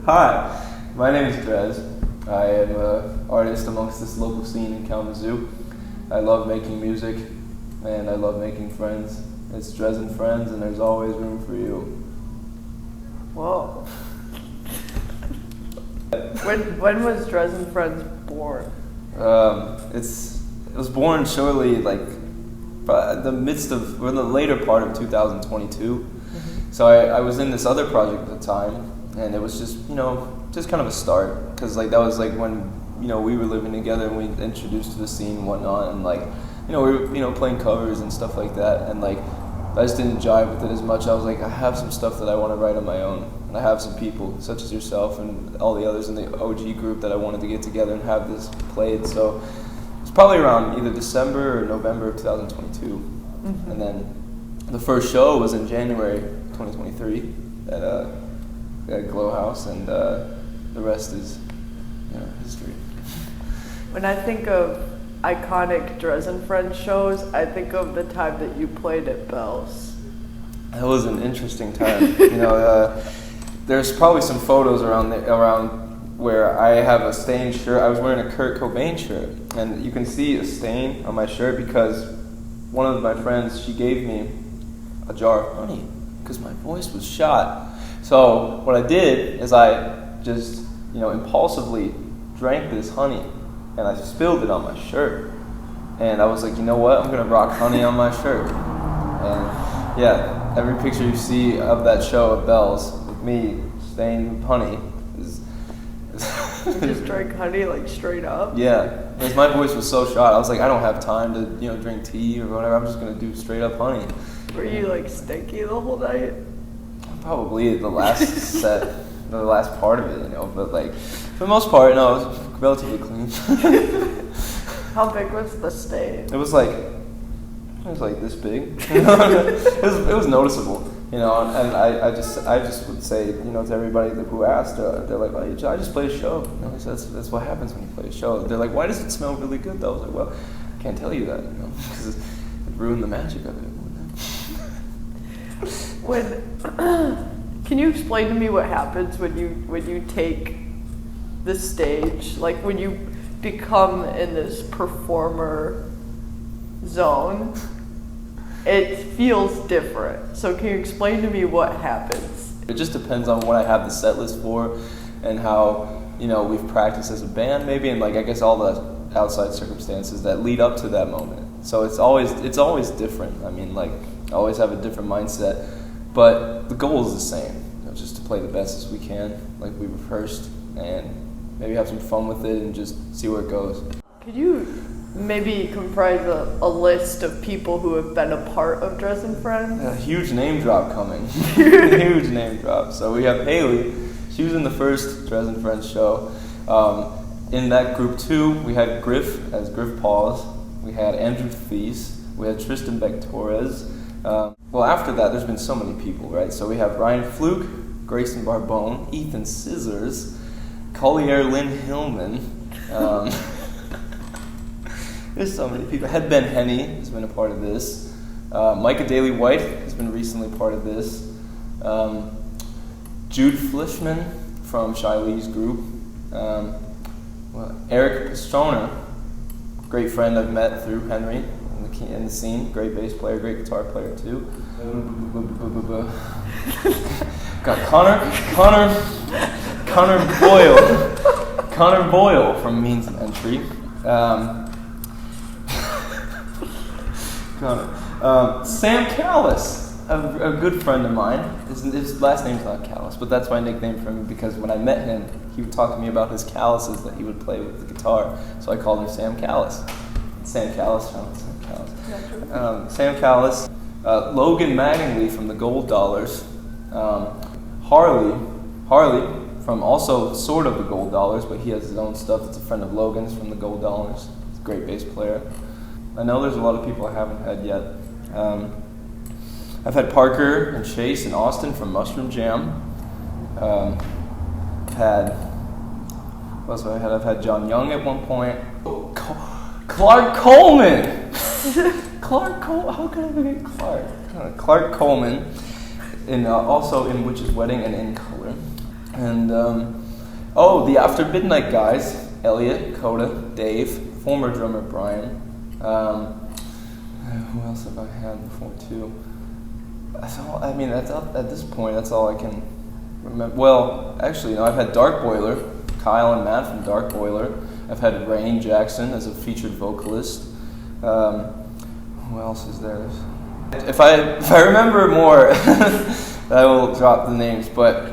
Hi, my name is Dres. I am an artist amongst this local scene in Kalamazoo. I love making music and I love making friends. It's Dres and Friends and there's always room for you. Whoa. When was Dres and Friends born? It was born shortly, like, in the later part of 2022. Mm-hmm. So I was in this other project at the time, and it was just, just kind of a start, because that was when, we were living together and we introduced to the scene and whatnot, and we were, playing covers and stuff like that, and I just didn't jive with it as much. I was like, I have some stuff that I want to write on my own, and I have some people, such as yourself and all the others in the OG group that I wanted to get together and have this played, so it's probably around either December or November of 2022, Mm-hmm. and then the first show was in January 2023 at Glow House, and the rest is history. When I think of iconic Dres and Friends shows, I think of the time that you played at Bell's. That was an interesting time. There's probably some photos around where I have a stained shirt. I was wearing a Kurt Cobain shirt, and you can see a stain on my shirt because one of my friends, she gave me a jar of honey because my voice was shot. So what I did is I just, impulsively drank this honey, and I spilled it on my shirt. And I was like, you know what? I'm gonna rock honey on my shirt. And yeah, every picture you see of that show at Bell's with me stained with honey is. You just drank honey straight up? Yeah, because my voice was so shot. I was like, I don't have time to drink tea or whatever. I'm just gonna do straight up honey. Were you stinky the whole night? Probably the last set, the last part of it, but for the most part, no, it was relatively clean. How big was the stain? It was this big. It was noticeable, and I just would say, to everybody who asked, they're like, oh, I just played a show. That's what happens when you play a show. They're like, why does it smell really good though? I was like, well, I can't tell you that, because it ruined the magic of it. Can you explain to me what happens when you take the stage? When you become in this performer zone, it feels different. So can you explain to me what happens? It just depends on what I have the set list for and how, we've practiced as a band maybe, and I guess all the outside circumstances that lead up to that moment. So it's always different. I always have a different mindset. But the goal is the same, just to play the best as we can, like we rehearsed, and maybe have some fun with it and just see where it goes. Could you maybe comprise a list of people who have been a part of Dres and Friends? A huge name drop coming. Huge name drop. So we have Haley. She was in the first Dres and Friends show. In that group too, we had Griff as Griff Paws. We had Andrew Thies. We had Tristan Beck-Torres. Well, after that, there's been so many people, right? So we have Ryan Fluke, Grayson Barbone, Ethan Scissors, Collier Lynn Hillman. There's so many people. Had Ben Henney has been a part of this. Micah Daly White has been recently part of this. Jude Flishman from Shy Lee's group. Eric Pastrona, great friend I've met through Henry. In the scene, great bass player, great guitar player too. Got Connor Boyle from Means of Entry. Sam Callis, a good friend of mine. His last name's not Callis, but that's my nickname for him because when I met him, he would talk to me about his calluses that he would play with the guitar, so I called him Sam Callis. Sam Callis. Sam Callis, Logan Mattingly from the Gold Dollars, Harley from also sort of the Gold Dollars, but he has his own stuff. It's a friend of Logan's from the Gold Dollars. He's a great bass player. I know there's a lot of people I haven't had yet. I've had Parker and Chase and Austin from Mushroom Jam. I've had John Young at one point. Clark Coleman! How could I forget Clark? Clark Coleman, also in Witch's Wedding and In Color. And the After Midnight guys, Elliot, Coda, Dave, former drummer Brian. Who else have I had before too? That's all, I mean, that's at this point, that's all I can remember. Well, actually, no, I've had Dark Boiler, Kyle and Matt from Dark Boiler. I've had Rain Jackson as a featured vocalist. Who else is there? If I remember more, I will drop the names, but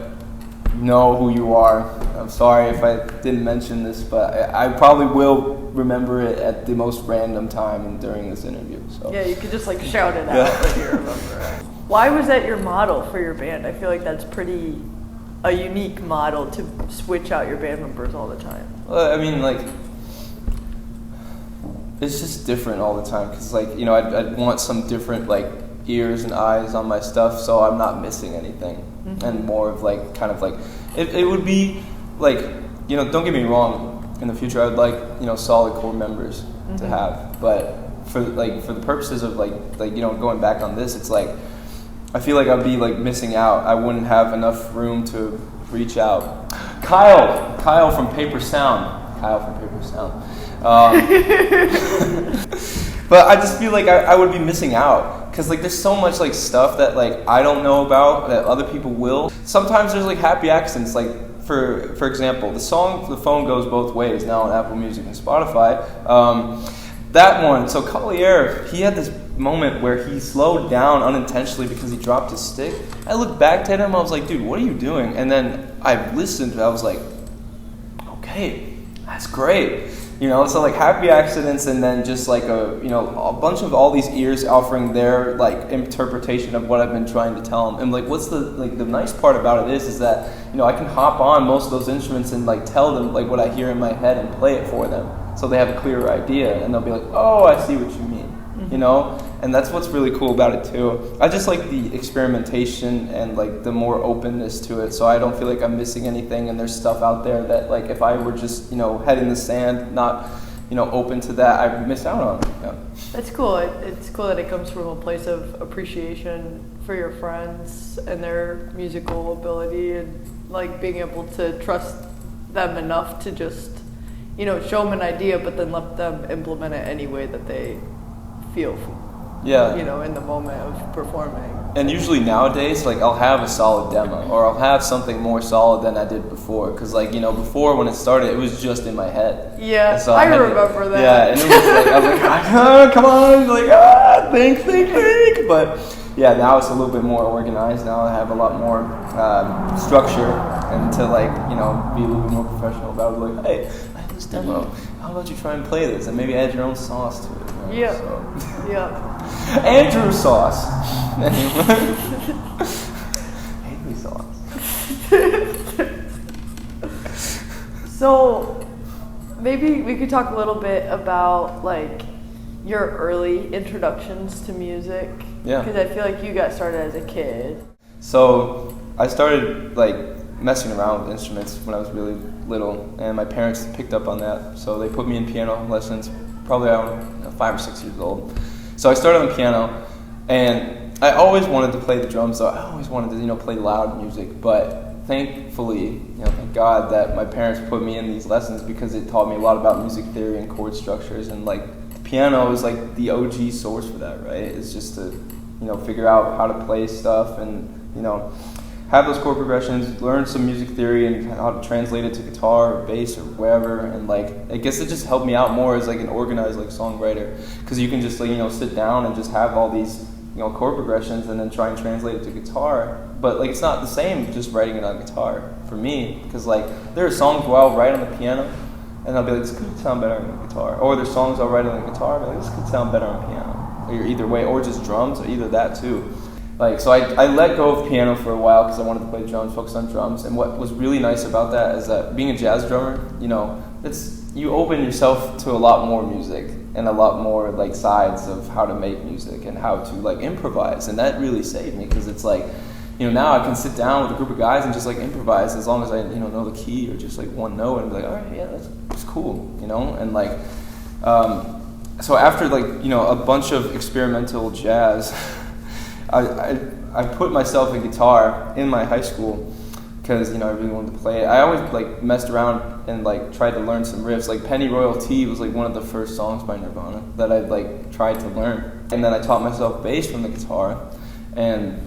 know who you are. I'm sorry if I didn't mention this, but I probably will remember it at the most random time during this interview. So. Yeah, you could just like shout it out when you remember it. Why was that your model for your band? I feel like that's pretty a unique model to switch out your band members all the time. Well, I mean, like, it's just different all the time because, like, you know, I'd want some different, like, ears and eyes on my stuff so I'm not missing anything. Mm-hmm. And more of, like, kind of like, it would be, like, you know, don't get me wrong, in the future I would like, you know, solid core members mm-hmm. to have, but for the purposes of, like, you know, going back on this, it's like, I feel like I'd be, like, missing out. I wouldn't have enough room to reach out. Kyle from Paper Sound. But I just feel like I would be missing out because, like, there's so much, like, stuff that, like, I don't know about that other people will. Sometimes there's, like, happy accidents. Like, for example, the song "The Phone Goes Both Ways" now on Apple Music and Spotify. That one. So Collier, he had this moment where he slowed down unintentionally because he dropped his stick. I looked back at him. I was like, dude, what are you doing? And then I listened. I was like, okay, that's great. You know, so like happy accidents, and then just like a bunch of all these ears offering their like interpretation of what I've been trying to tell them. And like, what's the nice part about it is that, you know, I can hop on most of those instruments and like tell them like what I hear in my head and play it for them, so they have a clearer idea, and they'll be like, oh, I see what you mean. Mm-hmm. You know, and that's what's really cool about it too. I just like the experimentation and like the more openness to it, so I don't feel like I'm missing anything, and there's stuff out there that like if I were just, you know, head in the sand, not, you know, open to that, I'd miss out on. Yeah. That's cool. It's cool that it comes from a place of appreciation for your friends and their musical ability, and like being able to trust them enough to just, you know, show them an idea, but then let them implement it any way that they feel, yeah, you know, in the moment of performing. And usually nowadays, like, I'll have a solid demo, or I'll have something more solid than I did before, because, like, you know, before when it started, it was just in my head. Yeah, so I remember that. Yeah, and it was like, I was like, come on, like, think. But yeah, now it's a little bit more organized. Now I have a lot more structure, and to, like, you know, be a little bit more professional about it. Like, hey, I have this demo. How about you try and play this, and maybe add your own sauce to it. Right? Yeah. So. Yeah. Andrew sauce. Haley sauce. So maybe we could talk a little bit about like your early introductions to music. Yeah. Because I feel like you got started as a kid. So I started like messing around with instruments when I was really little, and my parents picked up on that. So they put me in piano lessons probably around 5 or 6 years old. So I started on piano, and I always wanted to play the drums, so I always wanted to, you know, play loud music, but thankfully, you know, thank God that my parents put me in these lessons, because it taught me a lot about music theory and chord structures, and like the piano is like the OG source for that, right? It's just to, you know, figure out how to play stuff and, you know, have those chord progressions, learn some music theory and how to translate it to guitar or bass or wherever, and like I guess it just helped me out more as like an organized like songwriter, because you can just like, you know, sit down and just have all these, you know, chord progressions and then try and translate it to guitar. But like it's not the same just writing it on guitar for me, because like there are songs where I'll write on the piano and I'll be like, this could sound better on the guitar, or there's songs I'll write on the guitar and I'll be like, this could sound better on piano, or either way, or just drums, or either that too. Like, so I let go of piano for a while because I wanted to play drums, focus on drums. And what was really nice about that is that being a jazz drummer, you know, you open yourself to a lot more music and a lot more like sides of how to make music and how to like improvise. And that really saved me, because it's like, you know, now I can sit down with a group of guys and just like improvise as long as I, you know the key or just like one note, and be like, all right, yeah, that's cool, you know. And like, so after like, you know, a bunch of experimental jazz, I put myself in guitar in my high school, because I really wanted to play it. I always like messed around and like tried to learn some riffs. Like Penny Royalty was like one of the first songs by Nirvana that I like tried to learn, and then I taught myself bass from the guitar, and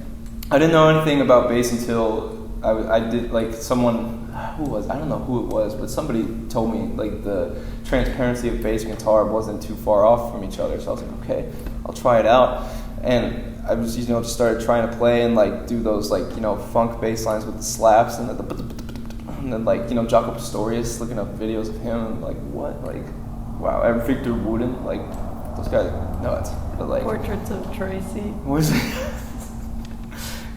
I didn't know anything about bass until I did like someone. Who was, I don't know who it was, but somebody told me like the transparency of bass and guitar wasn't too far off from each other. So I was like, okay, I'll try it out. And I was, just started trying to play and like do those like, funk bass lines with the slaps and then like, Jaco Pastorius, looking up videos of him and like, what? Like, wow, and Victor Wooden, like, those guys are nuts. But like, Portraits of Tracy. What is it?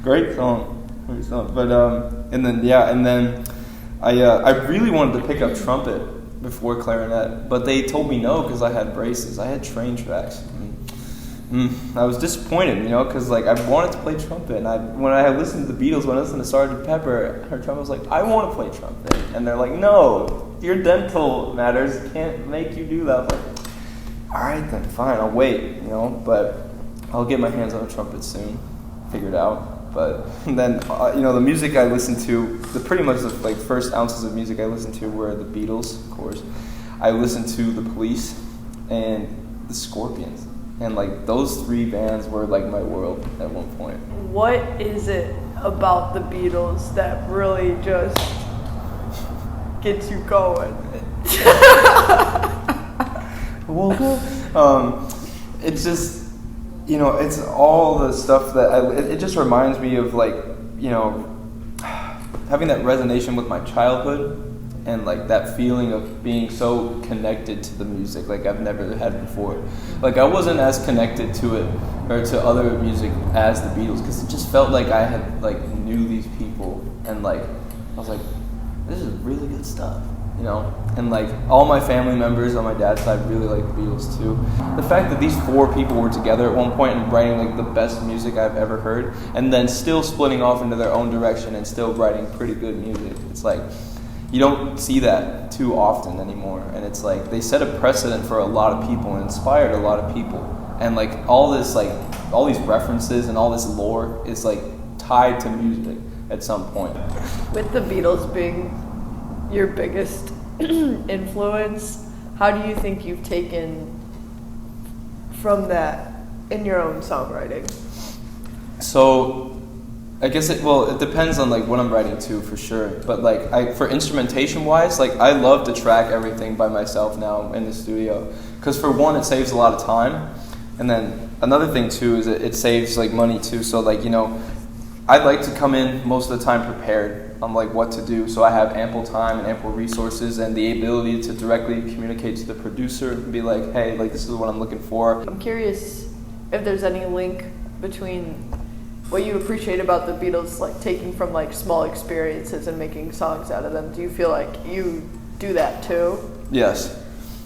Great song. But, and then I really wanted to pick up trumpet before clarinet, but they told me no because I had braces. I had train tracks. I was disappointed, because like I wanted to play trumpet, and when I listened to the Beatles, when I listened to Sgt. Pepper, her trumpet was like, I want to play trumpet, and they're like, no, your dental matters can't make you do that. I was like, all right then, fine, I'll wait, but I'll get my hands on a trumpet soon, figure it out. But then, the music I listened to, pretty much the like first ounces of music I listened to were the Beatles, of course. I listened to the Police and the Scorpions, and like those three bands were like my world at one point. What is it about the Beatles that really just gets you going? It's just. It's all the stuff that it just reminds me of like, having that resonation with my childhood and like that feeling of being so connected to the music like I've never had before. Like I wasn't as connected to it or to other music as the Beatles because it just felt like I had like knew these people and like I was like, this is really good stuff. And like all my family members on my dad's side really like the Beatles too. The fact that these four people were together at one point and writing like the best music I've ever heard, and then still splitting off into their own direction and still writing pretty good music. It's like you don't see that too often anymore, and it's like they set a precedent for a lot of people and inspired a lot of people. And like all these references and all this lore is like tied to music at some point. With the Beatles being your biggest influence, how do you think you've taken from that in your own songwriting? So I guess it depends on like what I'm writing to for sure, but like for instrumentation wise, like I love to track everything by myself now in the studio because for one it saves a lot of time, and then another thing too is it saves like money too. So like I'd like to come in most of the time prepared on like what to do, so I have ample time and ample resources and the ability to directly communicate to the producer and be like, hey, like this is what I'm looking for. I'm curious if there's any link between what you appreciate about the Beatles, like taking from like small experiences and making songs out of them. Do you feel like you do that too? Yes.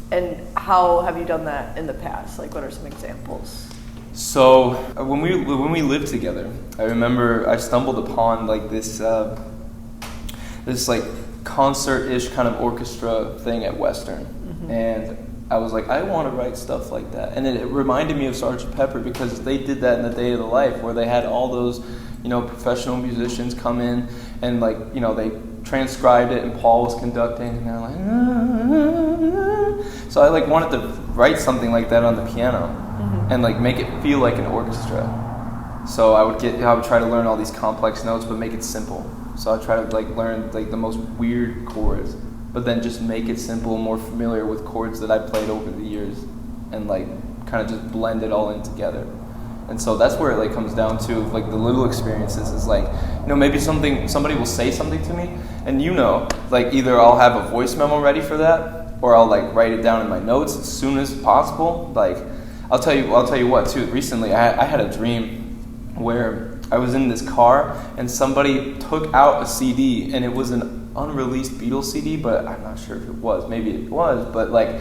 And how have you done that in the past? Like what are some examples? So when we lived together, I remember I stumbled upon like this like concert-ish kind of orchestra thing at Western, and I was like, I want to write stuff like that. And it reminded me of Sgt. Pepper because they did that in the Day of the Life, where they had all those, professional musicians come in and like, they transcribed it and Paul was conducting and they're like, so I like wanted to write something like that on the piano and like make it feel like an orchestra. So I would try to learn all these complex notes but make it simple. So I try to like learn like the most weird chords, but then just make it simple and more familiar with chords that I played over the years, and like kind of just blend it all in together. And so that's where it like comes down to like the little experiences is like, maybe somebody will say something to me, and like either I'll have a voice memo ready for that, or I'll like write it down in my notes as soon as possible. Like I'll tell you what too. Recently I had a dream where I was in this car and somebody took out a CD and it was an unreleased Beatles CD, but I'm not sure if it was. Maybe it was, but like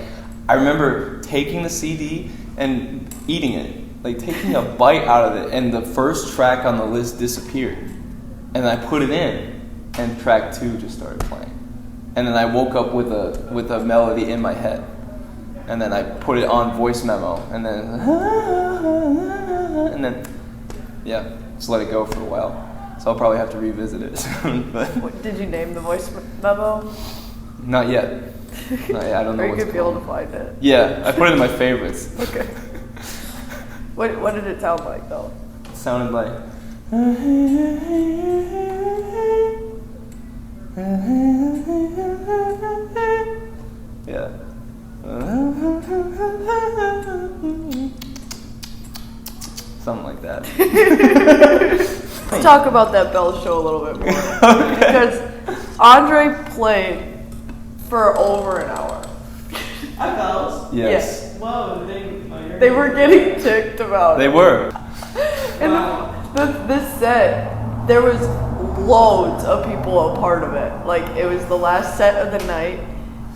I remember taking the CD and eating it, like taking a bite out of it, and the first track on the list disappeared. And I put it in, and track 2 just started playing. And then I woke up with a melody in my head, and then I put it on voice memo, and then yeah. Just let it go for a while. So I'll probably have to revisit it soon. But Did you name the voice memo? not yet. Not yet. I don't know. Or you what's could be able called. to find it. Yeah, I put it in my favorites. Okay. What did it sound like though? It sounded like. Yeah. Something like that. Let's talk about that Bell show a little bit more. Because Andrei played for over an hour. At Bells? Yes. Whoa, They were getting ticked about They it. were. And this set, there was loads of people a part of it. Like, it was the last set of the night,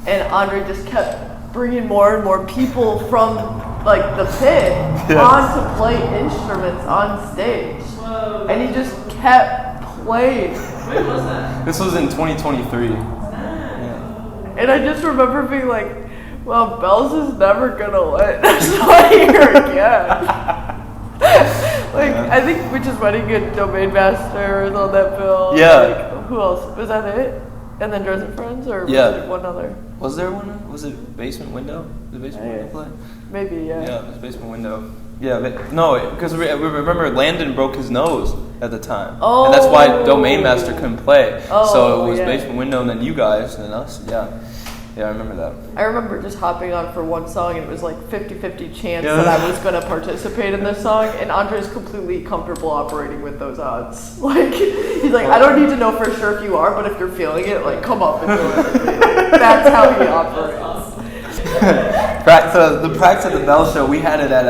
and Andrei just kept bringing more and more people from, like, the pit on to play instruments on stage. Whoa. And he just kept playing. When was that? This was in 2023. And I just remember being like, well, Bells is never gonna let us play here again. Like, I think we just went to get Domain Master on that bill. Yeah. Like, who else? Was that it? And then Dres Friends, or was it one other? Was there one? Was it Basement Window? Did Basement Window play? Maybe, yeah. Yeah, it was Basement Window. Yeah, no, because we remember Landon broke his nose at the time. Oh. And that's why Domain Master couldn't play. Oh, so it was yeah. Basement Window and then you guys and then us. Yeah. Yeah, I remember that. I remember just hopping on for one song, and it was like 50-50 chance that I was going to participate in this song, and Andrei's completely comfortable operating with those odds. Like, he's like, I don't need to know for sure if you are, but if you're feeling it, like, come up and do it. That's how he operates. So the practice at the Bell Show, we had it at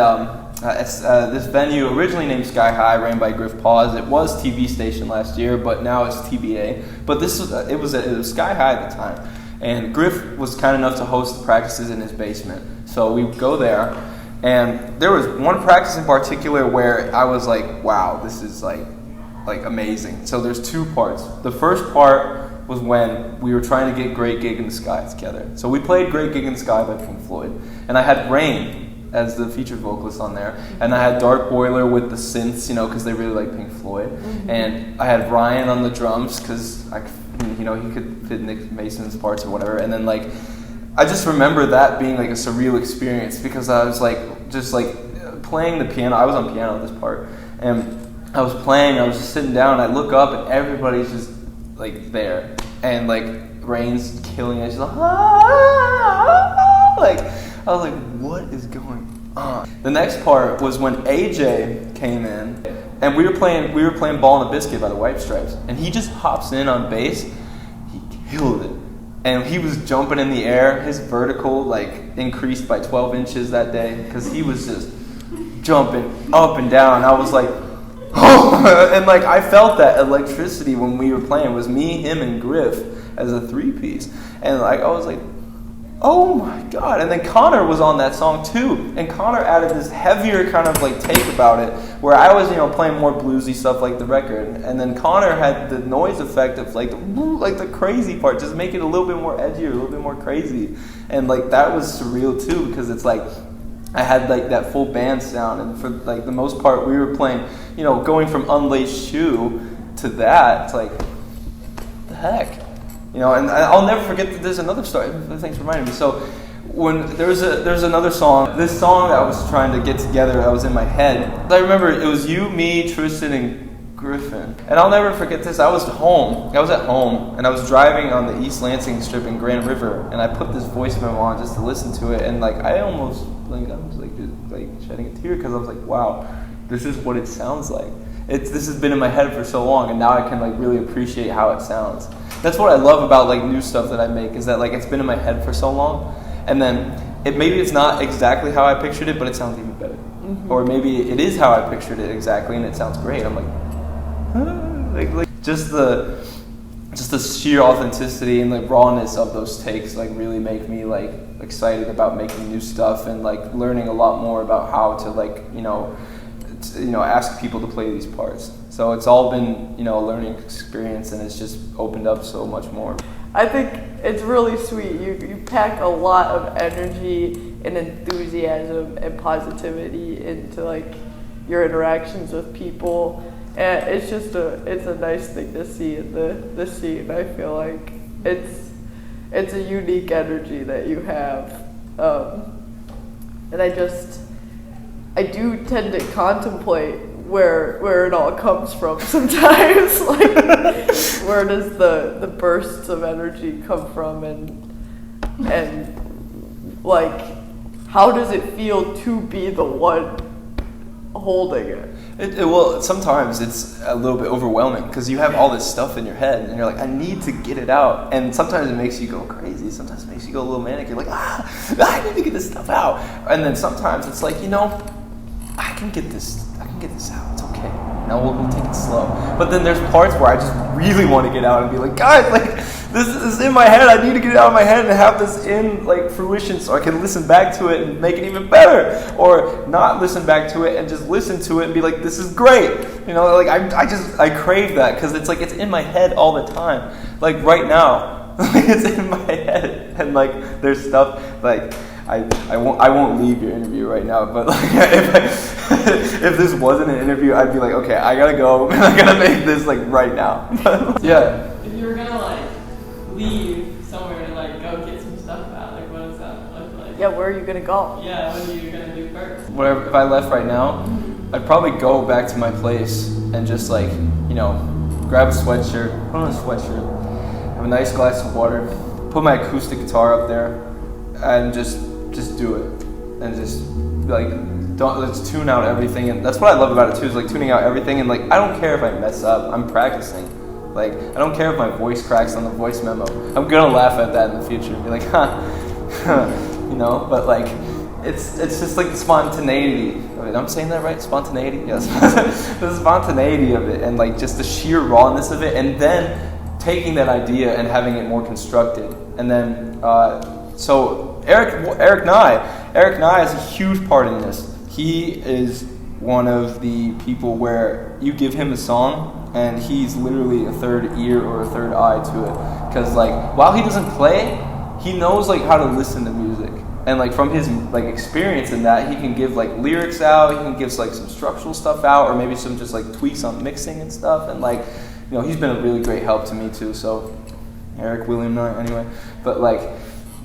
this venue originally named Sky High, ran by Griff Paws. It was TV station last year, but now it's TBA. But this was it was Sky High at the time. And Griff was kind enough to host the practices in his basement. So we would go there, and there was one practice in particular where I was like, wow, this is like amazing. So there's two parts. The first part was when we were trying to get Great Gig in the Sky together. So we played Great Gig in the Sky by Pink Floyd, and I had Rain as the featured vocalist on there, and I had Dark Boiler with the synths, because they really like Pink Floyd, and I had Ryan on the drums because he could fit Nick Mason's parts or whatever, and then I just remember that being like a surreal experience because I was playing the piano. I was on piano at this part, and I was just sitting down, and I look up, and everybody's just like there, and Rain's killing it. She's like, I was like, what is going on? The next part was when AJ came in, and we were playing Ball and a Biscuit by the White Stripes, and he just hops in on bass. He killed it, and he was jumping in the air. His vertical increased by 12 inches that day because he was just jumping up and down. I was like, oh, and I felt that electricity when we were playing. It was me, him, and Griff as a three-piece, and I was like, oh my god. And then Connor was on that song too, and Connor added this heavier kind of take about it, where I was playing more bluesy stuff like the record, and then Connor had the noise effect of the crazy part, just make it a little bit more edgier, a little bit more crazy, and that was surreal too, because it's I had that full band sound, and for the most part we were playing, going from Unlaced Shoe to that. It's the heck. And I'll never forget that there's another story. Thanks for reminding me. So when there's another song, this song I was trying to get together, that was in my head. I remember it was you, me, Tristan, and Griffin. And I'll never forget this. I was at home, and I was driving on the East Lansing Strip in Grand River, and I put this voice memo on just to listen to it, and I almost I was just shedding a tear because I was like, wow, this is what it sounds like. This has been in my head for so long, and now I can really appreciate how it sounds. That's what I love about new stuff that I make, is that it's been in my head for so long, and then maybe it's not exactly how I pictured it, but it sounds even better. Mm-hmm. Or maybe it is how I pictured it exactly, and it sounds great. I'm just the sheer authenticity and rawness of those takes really make me excited about making new stuff and learning a lot more about how to ask people to play these parts. So it's all been, a learning experience, and it's just opened up so much more. I think it's really sweet. You pack a lot of energy and enthusiasm and positivity into your interactions with people, And it's just it's a nice thing to see in the scene. I feel like it's a unique energy that you have, and I do tend to contemplate where it all comes from sometimes. Like, where does the bursts of energy come from, and like, how does it feel to be the one holding it? Well, sometimes it's a little bit overwhelming because you have all this stuff in your head and you're like, I need to get it out. And sometimes it makes you go crazy. Sometimes it makes you go a little manic. You're like, I need to get this stuff out. And then sometimes it's like, I can get this out. It's okay. Now we'll take it slow. But then there's parts where I just really want to get out and be like, guys, like, this is in my head. I need to get it out of my head and have this in like fruition so I can listen back to it and make it even better, or not listen back to it and just listen to it and be like, this is great. Like I crave that because it's like it's in my head all the time. Like right now, it's in my head, and like there's stuff like I won't leave your interview right now, but like if this wasn't an interview, I'd be like, okay, I gotta go and I gotta make this like right now. Yeah. If you were gonna like leave somewhere to like go get some stuff out, like what does that look like? Yeah, where are you gonna go? Yeah, what are you gonna do first? Whatever. If I left right now, I'd probably go back to my place and just like grab a sweatshirt, put on a sweatshirt, have a nice glass of water, put my acoustic guitar up there, and just do it, and just like let's tune out everything. And that's what I love about it too, is like tuning out everything. And like I don't care if I mess up, I'm practicing. Like I don't care if my voice cracks on the voice memo. I'm gonna laugh at that in the future, be like, But like it's just like the spontaneity of it. I'm saying that right? Spontaneity, yes. The spontaneity of it, and like just the sheer rawness of it, and then taking that idea and having it more constructed, and then so. Eric Nye is a huge part in this. He is one of the people where you give him a song and he's literally a third ear or a third eye to it. Because like while he doesn't play, he knows like how to listen to music. And like from his like experience in that, he can give like lyrics out, he can give like some structural stuff out, or maybe some just like tweaks on mixing and stuff. And like, he's been a really great help to me too. So Eric William Nye anyway. But like,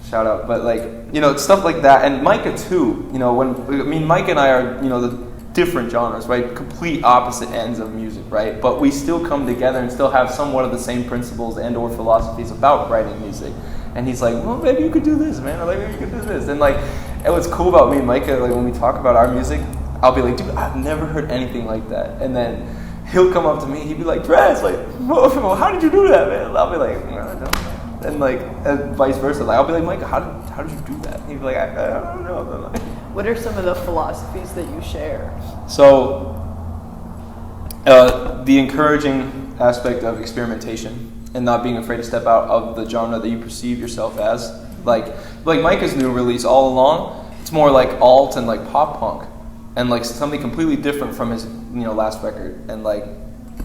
shout out, but like, it's stuff like that. And Micah too, Micah and I are, the different genres, right? Complete opposite ends of music, right? But we still come together and still have somewhat of the same principles and or philosophies about writing music. And he's like, well, maybe you could do this, man, or like, maybe you could do this. And like, and what's cool about me and Micah, like when we talk about our music, I'll be like, dude, I've never heard anything like that. And then he'll come up to me, he'd be like, Dres, like, well, how did you do that, man? And I'll be like, I don't know. And like, and vice versa. Like, I'll be like, Mike, how did you do that? And he'd be like, I don't know. What are some of the philosophies that you share? So, the encouraging aspect of experimentation and not being afraid to step out of the genre that you perceive yourself as. Like Micah's new release, All Along, it's more like alt and like pop punk, and like something completely different from his last record. And like,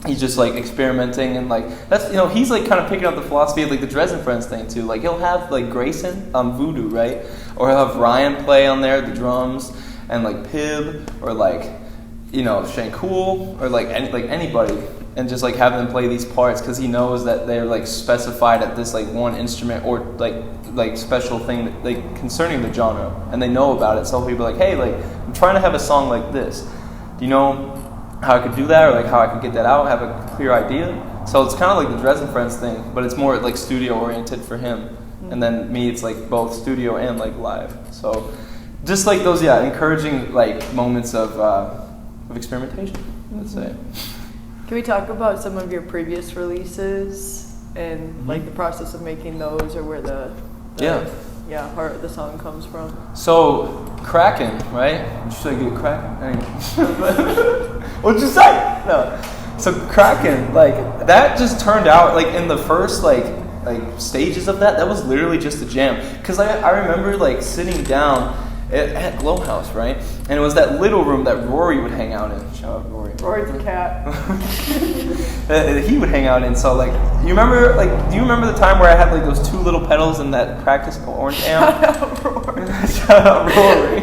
he's just like experimenting, and like that's he's like kind of picking up the philosophy of like the Dres Friends thing too. Like he'll have like Grayson on Voodoo, right? Or he'll have Ryan play on there the drums, and like Pib, or like Shankool, or like anybody, and just like have them play these parts because he knows that they're like specified at this like one instrument or like special thing that, like concerning the genre, and they know about it. So he'll be like, hey, like I'm trying to have a song like this. Do you know how I could do that, or like how I could get that out, have a clear idea? So it's kind of like the Dres Friends thing, but it's more like studio oriented for him. And then me, it's like both studio and like live. So just like those, encouraging like moments of experimentation, let's say. Can we talk about some of your previous releases and like the process of making those, or where the heart of the song comes from? So Krackin, right? Should I get Krackin? What'd you say? No. So Krackin, like that just turned out like in the first like stages of that was literally just a jam. Because I remember like sitting down at Glow House, right? And it was that little room that Rory would hang out in. Shout out Rory. Rory's a cat. He would hang out in. So like, do you remember the time where I had like those two little pedals in that practice orange amp? Shout out Rory. Shout out Rory.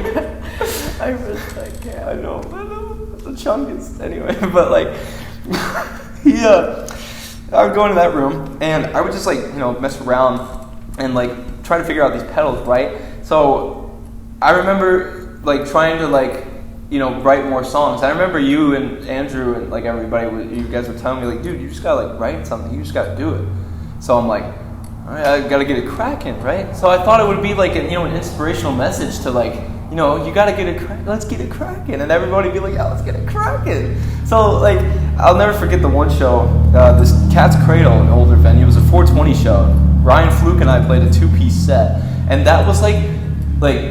I miss that cat. I know. The chunkiest anyway. But like, I would go into that room and I would just like, mess around and like try to figure out these pedals, right? So I remember like trying to like, write more songs. I remember you and Andrew and like everybody, you guys were telling me like, dude, you just gotta like write something. You just gotta do it. So I'm like, all right, I gotta get it cracking, right? So I thought it would be like an inspirational message to like, you gotta get it, let's get it cracking, and everybody be like, yeah, let's get it cracking. So like, I'll never forget the one show, this Cat's Cradle, an older venue. It was a 420 show. Ryan Fluke and I played a 2-piece set, and that was like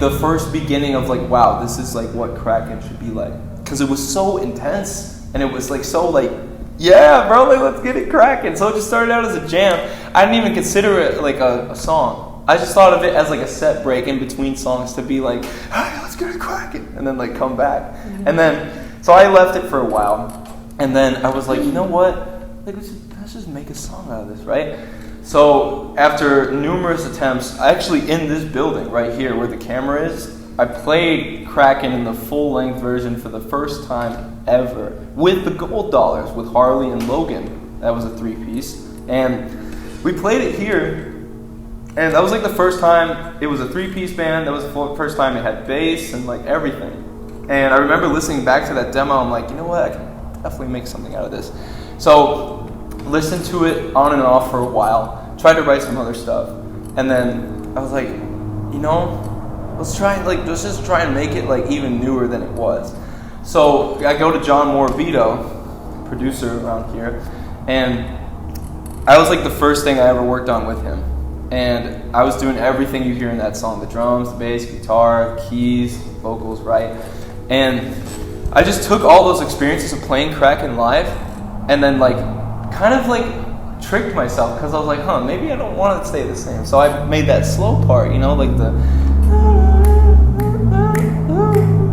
the first beginning of like, wow, this is like what Krackin should be like, because it was so intense, and it was like so like, yeah, bro, like let's get it cracking. So it just started out as a jam. I didn't even consider it like a song. I just thought of it as like a set break in between songs to be like, hey, let's get it cracking, and then like come back. Mm-hmm. And then, so I left it for a while, and then I was like, you know what? Like let's just make a song out of this, right? So after numerous attempts, actually in this building right here where the camera is, I played Krackin in the full-length version for the first time ever with the Gold Dollars, with Harley and Logan. That was a 3-piece. And we played it here, and that was like the first time it was a 3-piece band. That was the first time it had bass and like everything. And I remember listening back to that demo, I'm like, you know what, I can definitely make something out of this. So listened to it on and off for a while, tried to write some other stuff, and then I was like, let's just try and make it like even newer than it was. So I go to John Morabito, producer around here, and I was like the first thing I ever worked on with him. And I was doing everything you hear in that song, the drums, the bass, guitar, keys, vocals, right? And I just took all those experiences of playing Krackin live and then like kind of like tricked myself, because I was like, maybe I don't want it to stay the same. So I made that slow part, like the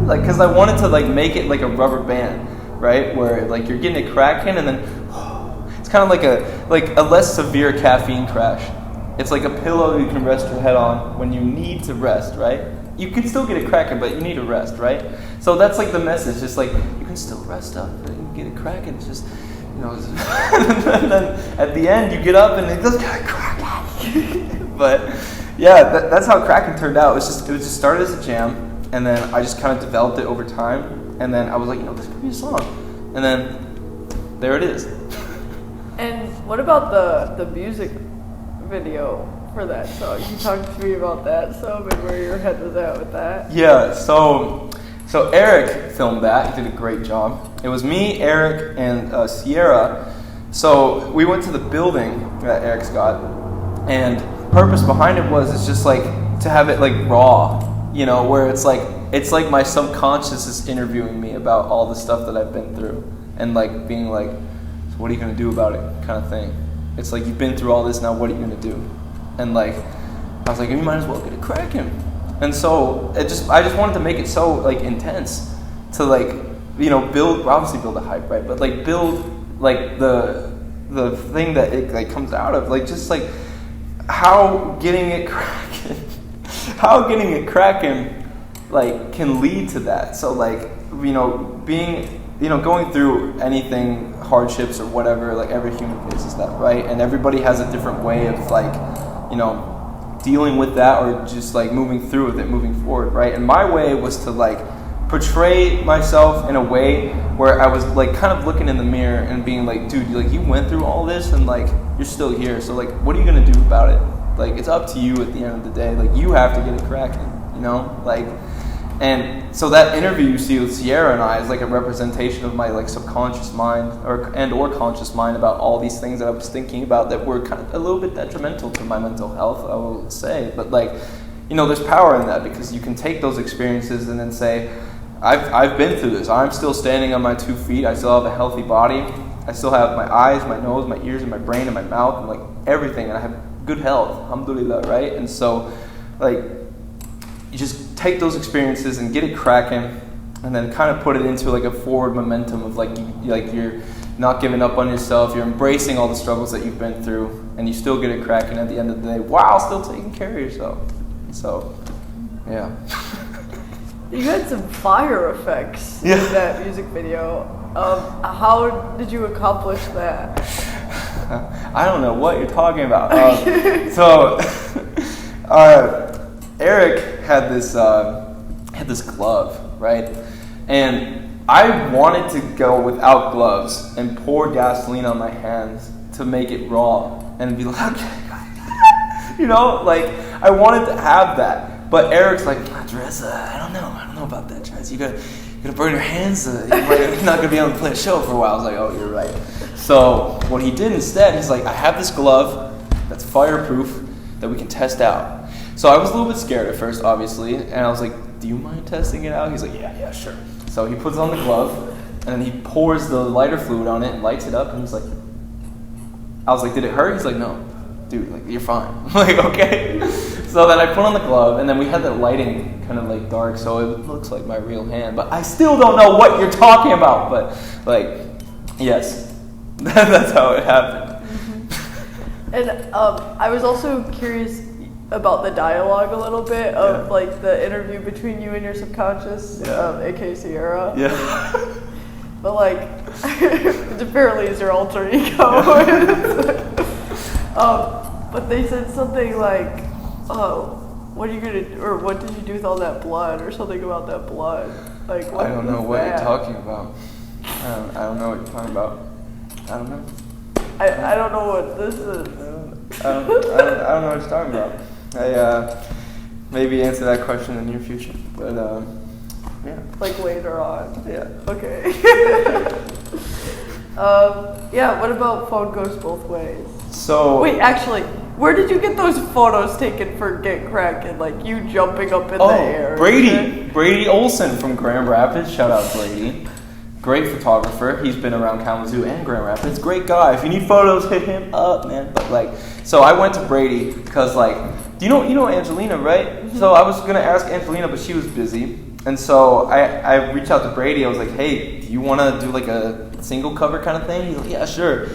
like, because I wanted to like make it like a rubber band, right? Where like you're getting it cracking, and then it's kind of like a less severe caffeine crash. It's like a pillow you can rest your head on when you need to rest, right? You can still get it cracking, but you need to rest, right? So that's like the message, just like you can still rest up, but you can get it cracking. It's just, and then at the end you get up and it just get cracking. But yeah, that's how Krackin turned out. It was just started as a jam, and then I just kind of developed it over time, and then I was like, this could be a song, and then there it is. And what about the music video for that song? You talked to me about that, so maybe where your head was at with that. Yeah, so Eric filmed that. He did a great job. It was me, Eric, and Sierra. So we went to the building that Eric's got, and purpose behind it was, it's just like to have it like raw, where it's like my subconscious is interviewing me about all the stuff that I've been through, and like being like, so what are you gonna do about it, kind of thing. It's like, you've been through all this, now what are you gonna do? And like, I was like, you might as well get it cracking. And so I just wanted to make it so like intense to like, obviously build a hype, right? But like build like the thing that it like comes out of, like just like how getting it cracking like can lead to that. So like, being, going through anything, hardships or whatever, like every human faces that, right? And everybody has a different way of like, dealing with that, or just like moving through with it, moving forward, right? And my way was to like portray myself in a way where I was like kind of looking in the mirror and being like, dude, you went through all this and like you're still here, so like what are you gonna do about it? Like, it's up to you at the end of the day. Like, you have to get it cracking, like. And so that interview you see with Sierra and I is like a representation of my like subconscious mind or conscious mind about all these things that I was thinking about that were kind of a little bit detrimental to my mental health, I will say. But like, there's power in that, because you can take those experiences and then say, I've been through this. I'm still standing on my 2 feet. I still have a healthy body. I still have my eyes, my nose, my ears, and my brain, and my mouth, and like everything. And I have good health, alhamdulillah, right? And so, like, you just take those experiences and get it cracking, and then kind of put it into like a forward momentum of like you're not giving up on yourself, you're embracing all the struggles that you've been through, and you still get it cracking at the end of the day while still taking care of yourself. So, yeah. You had some fire effects in that music video. How did you accomplish that? I don't know what you're talking about. Eric had this glove, right? And I wanted to go without gloves and pour gasoline on my hands to make it raw and be like, like I wanted to have that. But Eric's like, Dres, I don't know about that, Dres. You gotta burn your hands. You're not gonna be able to play a show for a while. I was like, oh, you're right. So what he did instead, he's like, I have this glove that's fireproof that we can test out. So I was a little bit scared at first, obviously, and I was like, do you mind testing it out? He's like, yeah, sure. So he puts on the glove, and then he pours the lighter fluid on it and lights it up, and he's like, I was like, did it hurt? He's like, no, dude, like, you're fine. I'm like, okay. So then I put on the glove, and then we had that lighting kind of like dark, so it looks like my real hand, but I still don't know what you're talking about, but like, yes, that's how it happened. Mm-hmm. And I was also curious about the dialogue a little bit of like the interview between you and your subconscious, aka Sierra. Yeah. But like, which apparently is your alter ego. But they said something like, what are you gonna, or what did you do with all that blood, or something about that blood? Like, what I don't know what that? you're talking about. I don't know what you're talking about. I don't know. I don't know what this is. I don't know what you're talking about. I maybe answer that question in the near future, but yeah. Like later on. Yeah. Okay. What about phone goes both ways? So wait, actually, where did you get those photos taken for Get Krackin? Like you jumping up in the air? Brady Olson from Grand Rapids. Shout out Brady. Great photographer. He's been around Kalamazoo and Grand Rapids. Great guy. If you need photos, hit him up, man. But like, so I went to Brady because like, you know Angelina, right? Mm-hmm. So I was gonna ask Angelina, but she was busy, and so I reached out to Brady. I was like, hey, do you want to do like a single cover kind of thing? He's like, yeah, sure.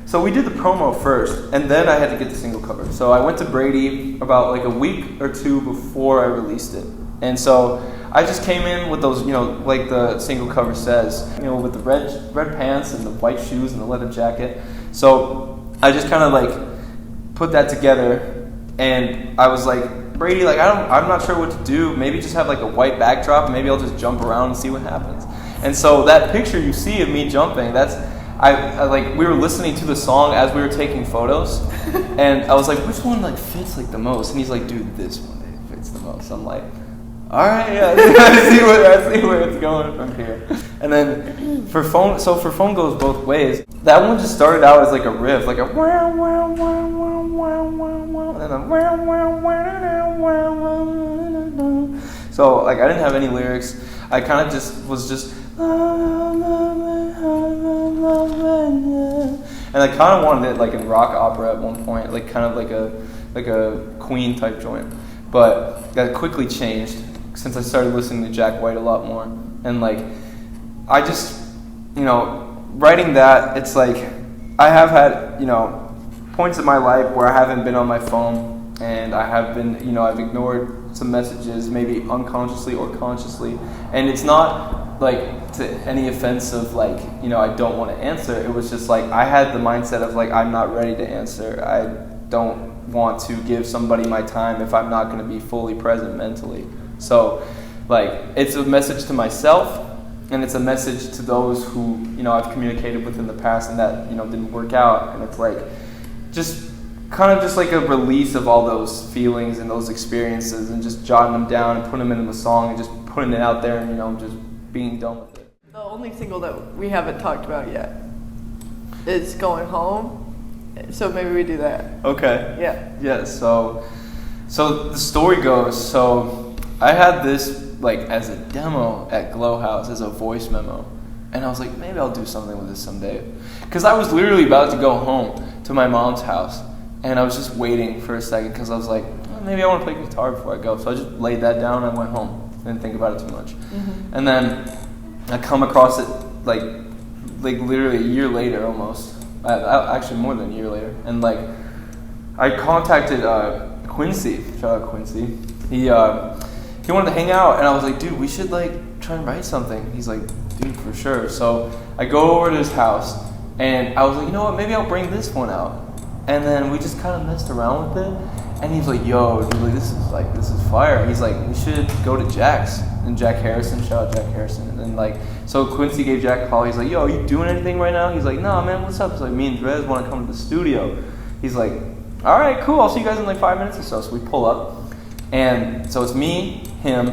So we did the promo first, and then I had to get the single cover. So I went to Brady about like a week or two before I released it. And so I just came in with those, like the single cover says, with the red pants and the white shoes and the leather jacket. So I just kind of like put that together, and I was like, Brady, like I'm not sure what to do. Maybe just have like a white backdrop. Maybe I'll just jump around and see what happens. And so that picture you see of me jumping, that's I like we were listening to the song as we were taking photos, and I was like, which one like fits like the most? And he's like, dude, this one fits the most. I'm like, all right, yeah, I see where it's going from here. And then for phone goes both ways. That one just started out as like a riff, like a wow wow wow wow wow wow wow, and then wow wow wow wow wow. So like I didn't have any lyrics. I kind of just was just. And I kind of wanted it like in rock opera at one point, like kind of like a Queen type joint, but that quickly changed since I started listening to Jack White a lot more. And like I just writing that, it's like I have had points in my life where I haven't been on my phone, and I have been I've ignored some messages, maybe unconsciously or consciously, and it's not like to any offense of like I don't want to answer. It was just like I had the mindset of like I'm not ready to answer. I don't want to give somebody my time if I'm not going to be fully present mentally. So like it's a message to myself, and it's a message to those who I've communicated with in the past and that didn't work out. And it's like just kind of just like a release of all those feelings and those experiences, and just jotting them down and putting them into the song and just putting it out there, and just being done with it. The only single that we haven't talked about yet is Going Home, so maybe we do that. Okay. Yeah. So the story goes, so I had this like as a demo at Glow House, as a voice memo, and I was like, maybe I'll do something with this someday, because I was literally about to go home to my mom's house, and I was just waiting for a second because I was like, maybe I want to play guitar before I go. So I just laid that down and went home. Didn't think about it too much. Mm-hmm. And then I come across it like literally a year later almost. Actually more than a year later. And like I contacted Quincy. Shout out Quincy. He wanted to hang out, and I was like, dude, we should like try and write something. He's like, Dude, for sure. So I go over to his house, and I was like, you know what, maybe I'll bring this one out. And then we just kind of messed around with it. And he's like, yo, dude, like, this is fire. He's like, we should go to Jack's. And Jack Harrison, shout out Jack Harrison. And then like, so Quincy gave Jack a call. He's like, yo, are you doing anything right now? He's like, no, man, what's up? He's like, me and Dres want to come to the studio. He's like, all right, cool. I'll see you guys in like 5 minutes or so. So we pull up. And so it's me, him,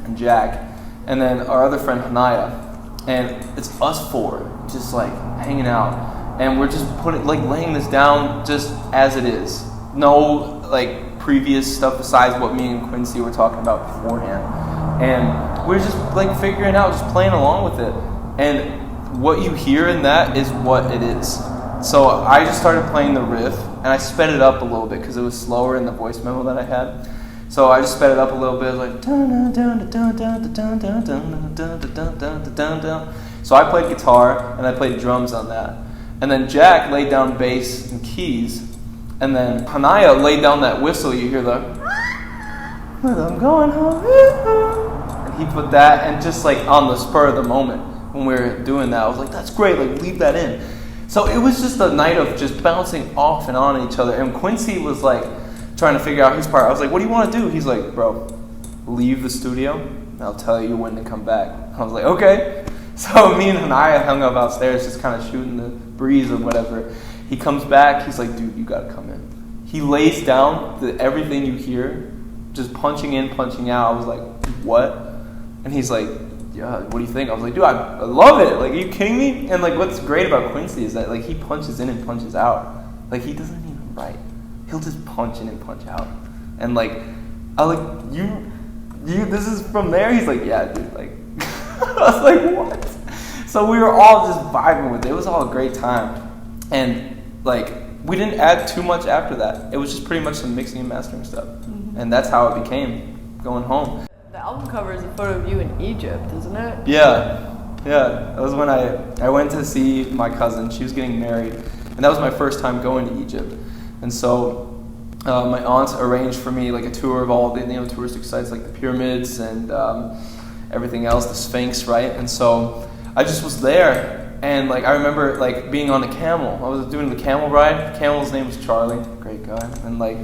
and Jack. And then our other friend, Hanaya. And it's us four, just like hanging out. And we're just laying this down just as it is. No like previous stuff besides what me and Quincy were talking about beforehand. And we're just like figuring out, just playing along with it. And what you hear in that is what it is. So I just started playing the riff, and I sped it up a little bit because it was slower in the voice memo that I had. So I just sped it up a little bit, like so I played guitar and I played drums on that. And then Jack laid down bass and keys. And then Hanaya laid down that whistle. You hear the I'm going home. And he put that, and just like on the spur of the moment when we were doing that, I was like, that's great, like leave that in. So it was just a night of just bouncing off and on each other. And Quincy was like trying to figure out his part. I was like, what do you want to do? He's like, bro, leave the studio and I'll tell you when to come back. I was like, okay. So me and Hanaya hung up outstairs just kind of shooting the breeze or whatever. He comes back, he's like, dude, you gotta come in. He lays down everything you hear, just punching in, punching out. I was like, what? And he's like, yeah, what do you think? I was like, dude, I love it. Like, are you kidding me? And like, what's great about Quincy is that like he punches in and punches out. Like, he doesn't even write. He'll just punch in and punch out. And like, I was like, you, this is from there? He's like, yeah, dude, like, I was like, what? So we were all just vibing with it. It was all a great time. And like, we didn't add too much after that. It was just pretty much some mixing and mastering stuff. Mm-hmm. And that's how it became Going Home. The album cover is a photo of you in Egypt, isn't it? Yeah. That was when I went to see my cousin. She was getting married. And that was my first time going to Egypt. And so my aunt arranged for me like a tour of all the touristic sites, like the pyramids and everything else, the Sphinx, right? And so I just was there. And like I remember like being on a camel. I was doing the camel ride. The camel's name was Charlie, great guy. And like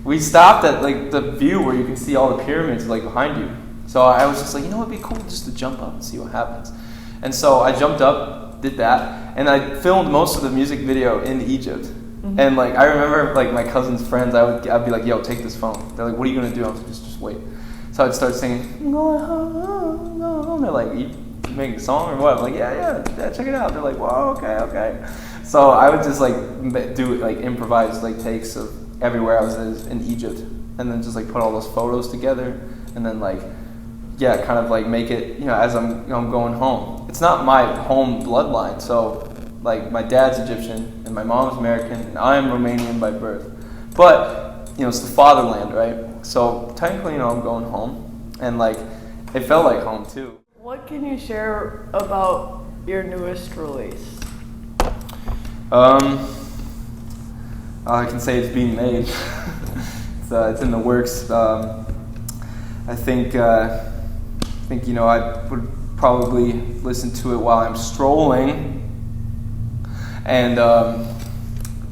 we stopped at like the view where you can see all the pyramids like behind you. So I was just like, you know, it'd be cool just to jump up and see what happens. And so I jumped up, did that, and I filmed most of the music video in Egypt. Mm-hmm. And like I remember like my cousin's friends, I'd be like, yo, take this phone. They're like, what are you gonna do? I was like, just wait. So I'd start singing, going home. They're like, you making a song or what? I'm like, yeah, check it out. They're like, whoa, okay. So I would just like do like improvise like takes of everywhere I was in Egypt, and then just like put all those photos together, and then like kind of like make it, as I'm going home. It's not my home bloodline, so like my dad's Egyptian and my mom's American and I'm Romanian by birth, but it's the fatherland, right? So technically, I'm going home, and like it felt like home too. What can you share about your newest release? I can say it's being made. It's in the works. I think I would probably listen to it while I'm strolling, and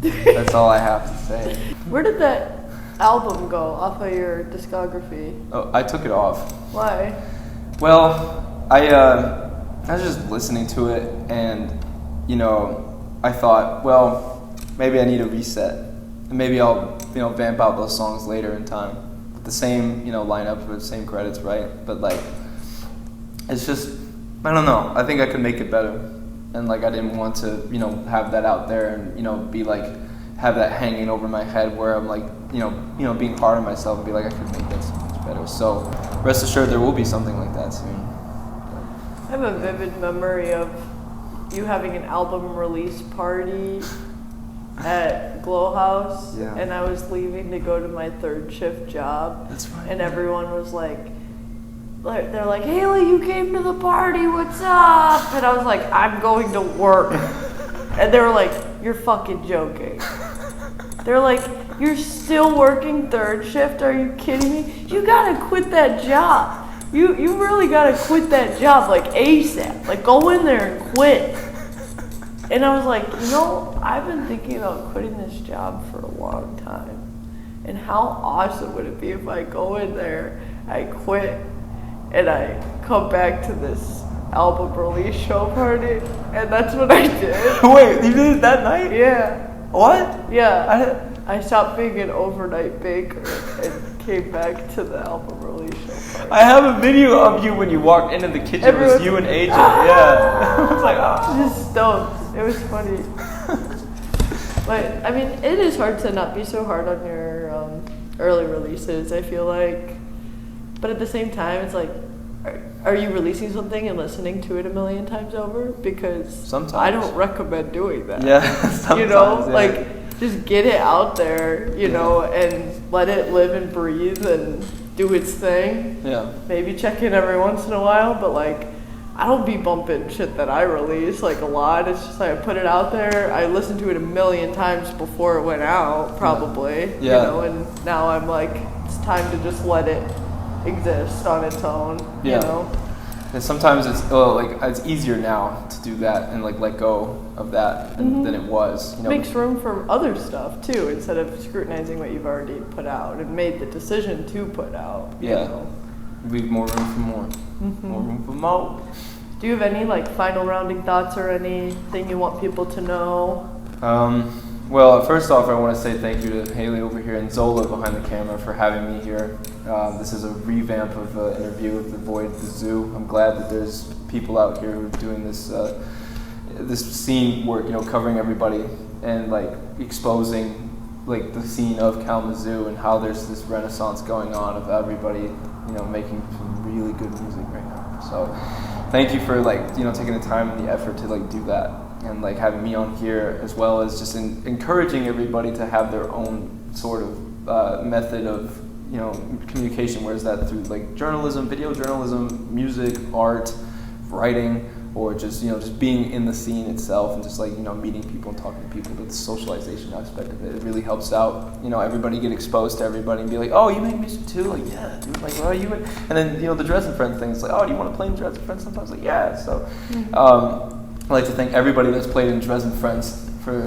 that's all I have to say. Where did that album go off of your discography? Oh, I took it off. Why? Well, I was just listening to it, and I thought, well, maybe I need a reset, and maybe I'll vamp out those songs later in time with the same lineup with the same credits, right? But like, it's just, I don't know. I think I could make it better, and like I didn't want to have that out there and be like have that hanging over my head where I'm like being hard on myself and be like I could make that so much better. So rest assured there will be something like that soon. I have a vivid memory of you having an album release party at Glow House, and I was leaving to go to my third shift job. That's right. And everyone was like, they're like, Haley, you came to the party, what's up? And I was like, I'm going to work. And they were like, you're fucking joking. They're like, you're still working third shift? Are you kidding me? You gotta quit that job. You really gotta quit that job like ASAP. Like go in there and quit. And I was like, I've been thinking about quitting this job for a long time. And how awesome would it be if I go in there, I quit, and I come back to this album release show party, and that's what I did. Wait, you did it that night? Yeah. What? Yeah. I stopped being an overnight baker and came back to the album release show party. I have a video of you when you walked into the kitchen. It was you and AJ. Yeah. I was like, Just stoked. It was funny. But, I mean, it is hard to not be so hard on your early releases, I feel like. But at the same time, it's like, are you releasing something and listening to it a million times over? Because sometimes. I don't recommend doing that. Yeah, sometimes. Like, just get it out there, and let it live and breathe and do its thing. Yeah. Maybe check in every once in a while, but, like, I don't be bumping shit that I release, like, a lot. It's just like I put it out there. I listened to it a million times before it went out, probably. Yeah. And now I'm like, it's time to just let it exist on its own, And sometimes it's easier now to do that and like let go of that than it was. Makes room for other stuff too, instead of scrutinizing what you've already put out and made the decision to put out. Leave more room for more. More room for more. Do you have any like final rounding thoughts or anything you want people to know? Well, first off, I want to say thank you to Haley over here and Zola behind the camera for having me here. This is a revamp of an interview of The Void, the Zoo. I'm glad that there's people out here who are doing this this scene work, covering everybody and like exposing like the scene of Kalamazoo and how there's this renaissance going on of everybody, making some really good music right now. So thank you for taking the time and the effort to do that. And having me on here, as well as just encouraging everybody to have their own sort of method of communication, whether that through journalism, video journalism, music, art, writing, or just just being in the scene itself and just meeting people and talking to people. But the socialization aspect of it really helps out. Everybody get exposed to everybody and be like, oh, you make music too? Yeah, dude. What are you? And then the Dres Friends thing is oh, do you want to play in Dres Friends sometimes? Yeah. So. I'd like to thank everybody that's played in Dres Friends for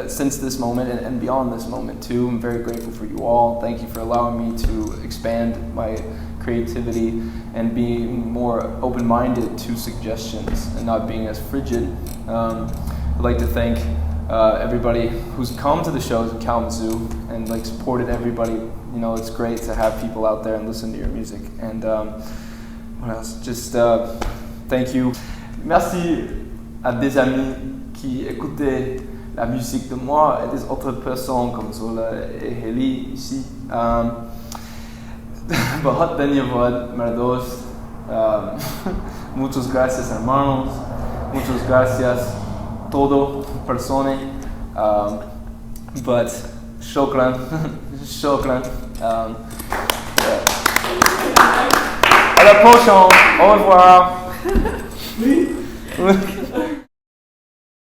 since this moment and beyond this moment too. I'm very grateful for you all. Thank you for allowing me to expand my creativity and being more open-minded to suggestions and not being as frigid. I'd like to thank everybody who's come to the shows in Kalamazoo and supported everybody. It's great to have people out there and listen to your music. And what else? Just thank you. Merci à des amis qui écoutaient la musique de moi et des autres personnes comme Zola et Haley ici. Bahut dhanyavad, merdos. Muchas gracias, hermanos. Muchas gracias, todo persone. But shukran, shukran. À la prochaine. Au revoir.